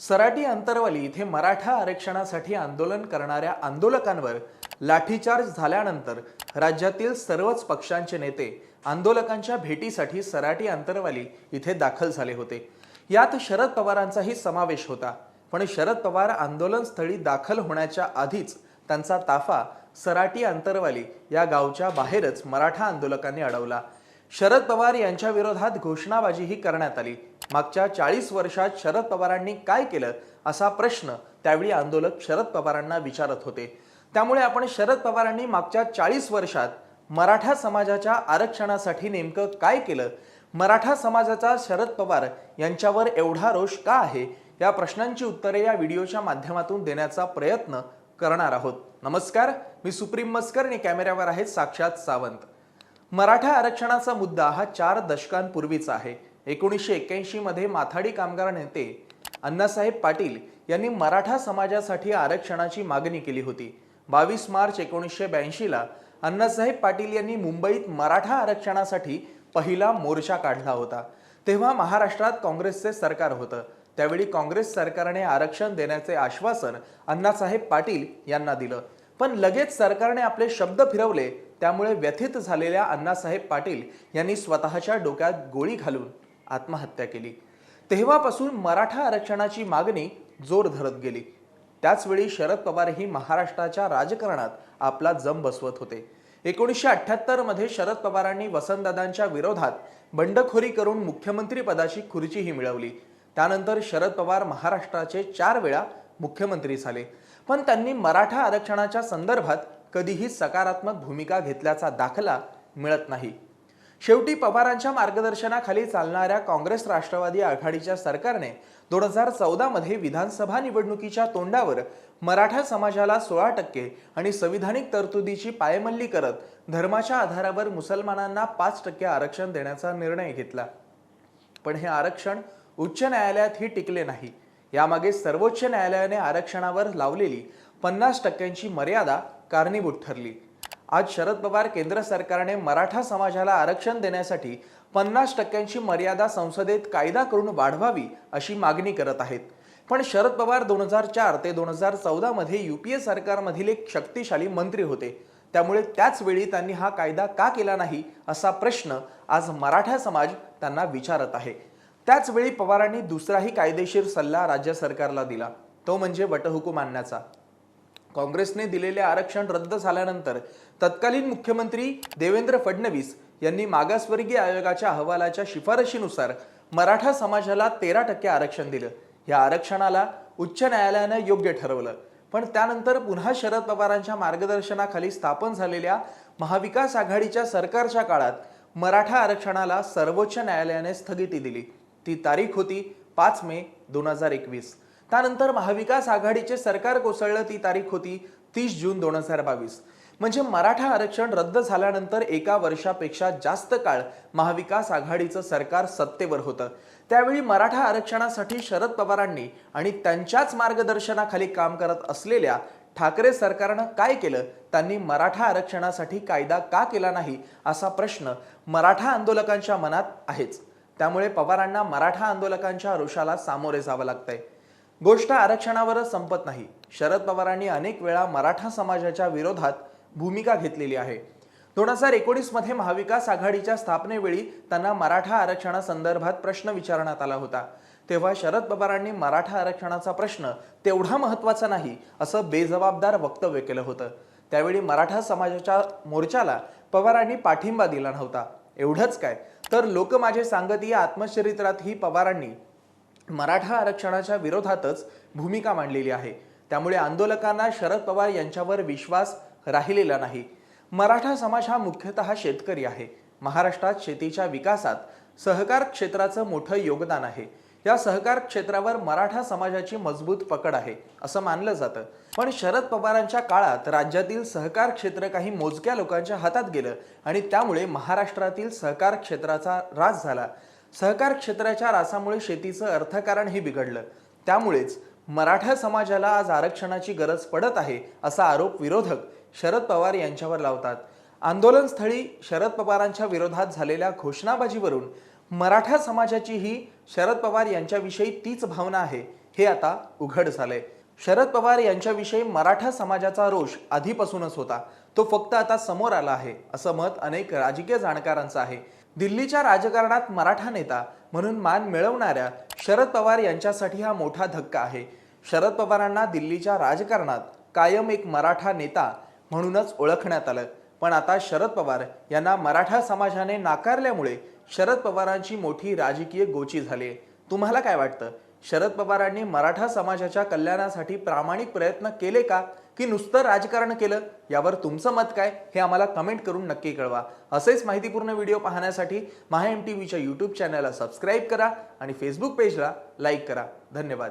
सराटी अंतरवाली इथे मराठा आरक्षणासाठी आंदोलन करणाऱ्या आंदोलकांवर लाठीचार्ज झाल्यानंतर राज्यातील सर्वच पक्षांचे नेते आंदोलकांच्या भेटीसाठी सराटी अंतरवाली इथे दाखल झाले होते। यात शरद पवारांचाही समावेश होता, पण शरद पवार आंदोलनस्थळी दाखल होण्याच्या आधीच त्यांचा ताफा सराटी अंतरवाली या गावच्या बाहेरच मराठा आंदोलकांनी अडवला। शरद पवार यांच्या विरोधात घोषणाबाजीही करण्यात आली। मागच्या 40 वर्षात शरद पवारांनी काय केलं असा प्रश्न त्यावेळी आंदोलक शरद पवारांना विचारत होते। त्यामुळे आपण शरद पवारांनी मागच्या 40 वर्षात मराठा समाजाच्या आरक्षणासाठी नेमकं काय केलं, मराठा समाजाचा शरद पवार यांच्यावर एवढा रोष का आहे, या प्रश्नांची उत्तरे या व्हिडिओच्या माध्यमातून देण्याचा प्रयत्न करणार आहोत। नमस्कार, मी सुप्रीम मस्कर आणि कॅमेऱ्यावर आहेत साक्षात सावंत। मराठा आरक्षणाचा मुद्दा हा 4 दशकांपूर्वीचा आहे। 1981 मध्ये माथाडी कामगार नेते अण्णासाहेब पाटील यांनी मराठा समाजासाठी आरक्षणाची मागणी केली होती। 22 मार्च 1982 ला अण्णासाहेब पाटील यांनी मुंबईत मराठा आरक्षणासाठी पहिला मोर्चा काढला होता। तेव्हा महाराष्ट्रात काँग्रेसचे सरकार होतं। त्यावेळी काँग्रेस सरकारने आरक्षण देण्याचे आश्वासन अण्णासाहेब पाटील यांना दिलं, पण लगेच सरकारने आपले शब्द फिरवले। त्यामुळे व्यथित झालेल्या अण्णासाहेब पाटील यांनी स्वतःच्या डोक्यात गोळी घालून आत्महत्या केली। तेव्हापासून मराठा आरक्षणाची मागणी जोर धरत गेली। त्याच वेळी शरद पवारही महाराष्ट्राच्या राजकारणात आपला जम बसवत होते। 1978 मध्ये शरद पवारांनी वसंतदादांच्या विरोधात बंडखोरी करून मुख्यमंत्री पदाची खुर्चीही मिळवली। त्यानंतर शरद पवार महाराष्ट्राचे 4 वेळा मुख्यमंत्री झाले, पण त्यांनी मराठा आरक्षणाच्या संदर्भात कधीही सकारात्मक भूमिका घेतल्याचा दाखला मिळत नाही। शेवटी पवारांच्या मार्गदर्शनाखाली चालणाऱ्या काँग्रेस राष्ट्रवादी आघाडीच्या सरकारने 2014 मध्ये विधानसभा निवडणुकीच्या तोंडावर मराठा समाजाला 16% आणि संविधानिक तरतुदीची पायमल्ली करत धर्माच्या आधारावर मुसलमानांना 5% आरक्षण देण्याचा निर्णय घेतला। पण हे आरक्षण उच्च न्यायालयातही टिकले नाही। यामागे सर्वोच्च न्यायालयाने आरक्षणावर लावलेली 50% मर्यादा कारणीभूत ठरली। आज शरद पवार केंद्र सरकारने मराठा समाजाला आरक्षण देण्यासाठी 50% मर्यादा संसदेत कायदा करून वाढवावी अशी मागणी करत आहेत। पण शरद पवार 2004 ते 2014 मध्ये यूपीए सरकारमधील एक शक्तिशाली मंत्री होते। त्यामुळे त्याच वेळी त्यांनी हा कायदा का केला नाही असा प्रश्न आज मराठा समाज त्यांना विचारत आहे। त्याच वेळी पवारांनी दुसराही कायदेशीर सल्ला राज्य सरकारला दिला, तो म्हणजे वटहुकूम आणण्याचा। काँग्रेसने दिलेले आरक्षण रद्द झाल्यानंतर तत्कालीन मुख्यमंत्री देवेंद्र फडणवीस यांनी मागासवर्गीय आयोगाच्या अहवालाच्या शिफारशीनुसार मराठा समाजाला 13% आरक्षण दिलं। या आरक्षणाला उच्च न्यायालयाने योग्य ठरवलं, पण त्यानंतर पुन्हा शरद पवारांच्या मार्गदर्शनाखाली स्थापन झालेल्या महाविकास आघाडीच्या सरकारच्या काळात मराठा आरक्षणाला सर्वोच्च न्यायालयाने स्थगिती दिली। ती तारीख होती 5 मे 2021। त्यानंतर महाविकास आघाडीचे सरकार कोसळलं, ती तारीख होती 30 जून 2022। म्हणजे मराठा आरक्षण रद्द झाल्यानंतर 1 वर्षापेक्षा जास्त काळ महाविकास आघाडीचं सरकार सत्तेवर होतं। त्यावेळी मराठा आरक्षणासाठी शरद पवारांनी आणि त्यांच्याच मार्गदर्शनाखाली काम करत असलेल्या ठाकरे सरकारनं काय केलं, त्यांनी मराठा आरक्षणासाठी कायदा का केला नाही असा प्रश्न मराठा आंदोलकांच्या मनात आहेच। त्यामुळे पवारांना मराठा आंदोलकांच्या रोषाला सामोरे जावं लागतंय। गोष्ट आरक्षणावरच संपत नाही। शरद पवारांनी अनेक वेळा मराठा समाजाच्या विरोधात भूमिका घेतलेली आहे। 2019 मध्ये महाविकास आघाडीच्या स्थापनेवेळी त्यांना मराठा आरक्षणासंदर्भात प्रश्न विचारण्यात आला होता। तेव्हा शरद पवारांनी मराठा आरक्षणाचा प्रश्न तेवढा महत्त्वाचा नाही असं बेजबाबदार वक्तव्य केलं होतं। त्यावेळी मराठा समाजाच्या मोर्चाला पवारांनी पाठिंबा दिला नव्हता। एवढंच काय, तर लोक माझे सांगती या आत्मचरित्रातही पवारांनी मराठा आरक्षणाच्या विरोधातच भूमिका मांडलेली आहे। त्यामुळे आंदोलकांना शरद पवार यांच्यावर विश्वास राहिलेला नाही। मराठा समाज हा मुख्यतः शेतकरी आहे। महाराष्ट्रात शेतीच्या विकासात सहकार क्षेत्राचं मोठं योगदान आहे। या सहकार क्षेत्रावर मराठा समाजाची मजबूत पकड आहे असं मानलं जातं। पण शरद पवारांच्या काळात राज्यातील सहकार क्षेत्र काही मोजक्या लोकांच्या हातात गेलं आणि त्यामुळे महाराष्ट्रातील सहकार क्षेत्राचा ऱ्हास झाला। सहकार क्षेत्राच्या ऱ्हासामुळे शेतीचं अर्थकारणही बिघडलं। त्यामुळेच मराठा समाजाला आज आरक्षणाची गरज पडत आहे असा आरोप विरोधक शरद पवार यांच्यावर लावतात। आंदोलनस्थळी शरद पवारांच्या विरोधात झालेल्या घोषणाबाजीवरून मराठा समाजाचीही शरद पवार यांच्याविषयी तीच भावना आहे हे आता उघड झालंय. शरद पवार यांच्याविषयी मराठा समाजाचा रोष आधीपासूनच होता, तो फक्त आता समोर आला आहे असं मत अनेक राजकीय जाणकारांचं आहे. दिल्लीच्या राजकारणात मराठा नेता म्हणून मान मिळवणाऱ्या शरद पवार यांच्यासाठी हा मोठा धक्का आहे. शरद पवारांना दिल्लीच्या राजकारणात कायम एक मराठा नेता म्हणूनच ओळखण्यात आलं, पण आता शरद पवार यांना मराठा समाजाने नाकारल्यामुळे शरद पवारांची मोठी राजकीय गोची झाली आहे. तुम्हाला काय वाटतं? शरद पवारांनी मराठा समाजाच्या कल्याणासाठी प्रामाणिक प्रयत्न केले का, की नुसतं राजकारण केलं? यावर तुमचं मत काय हे आम्हाला कमेंट करून नक्की कळवा. असेच माहितीपूर्ण व्हिडिओ पाहण्यासाठी MHA MTVच्या यूट्यूब चॅनलला सबस्क्राईब करा आणि फेसबुक पेजला लाईक करा. धन्यवाद.